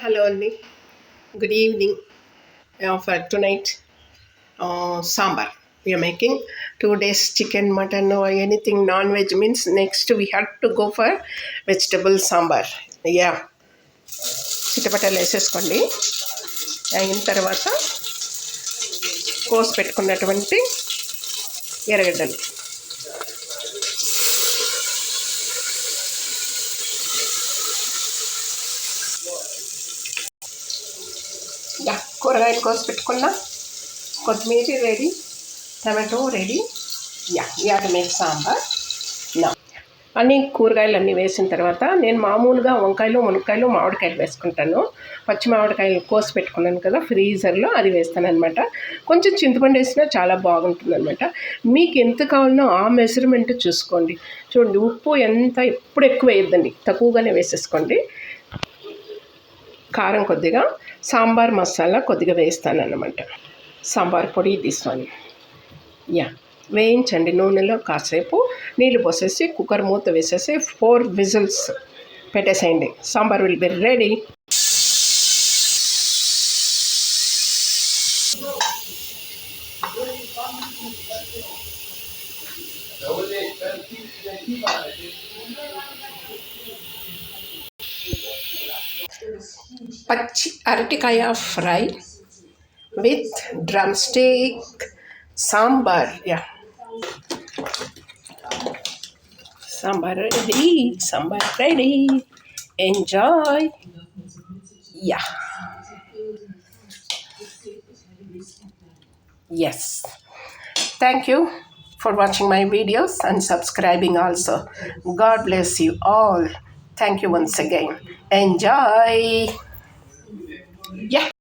Hello, Andy. Good evening. For tonight, sambar. We are making 2 days chicken, mutton, or anything non-veg means next we have to go for vegetable sambar. Yeah. చిట్టపట్టలు వేసేసుకోండి. అయిన తర్వాత కోసి పెట్టుకున్నటువంటి ఎర్రగడ్డలు కూరగాయలు కోసి పెట్టుకున్నా, కొత్తిమీర ready, tomato ready. Yeah to make sambar నా అన్ని కూరగాయలు అన్నీ వేసిన తర్వాత నేను మామూలుగా వంకాయలు, మునక్కాయలు, మామిడికాయలు వేసుకుంటాను. పచ్చి మామిడికాయలు కోసి పెట్టుకున్నాను కదా ఫ్రీజర్లో, అది వేస్తాను అనమాట. కొంచెం చింతపండు వేసినా చాలా బాగుంటుంది అనమాట. మీకు ఎంత కావాలనో ఆ మెజర్మెంట్ చూసుకోండి. చూడండి, ఉప్పు ఎంత ఎప్పుడు ఎక్కువ వేయద్దండి, తక్కువగానే వేసేసుకోండి. కారం కొద్దిగా, సాంబార్ మసాలా కొద్దిగా వేస్తానన్నమాట. సాంబార్ పొడి తీసుకొని వేయించండి నూనెలో. కాసేపు నీళ్ళు పోసేసి కుక్కర్ మూత వేసేసి 4 విజిల్స్ పెట్టేసేయండి. Sambar will be ready. పచ్చి అరటికాయ fry with drum stick sambar. Sambar ready. Enjoy. Yes. Thank you for watching my videos and subscribing also. God bless you all. Thank you once again. Enjoy.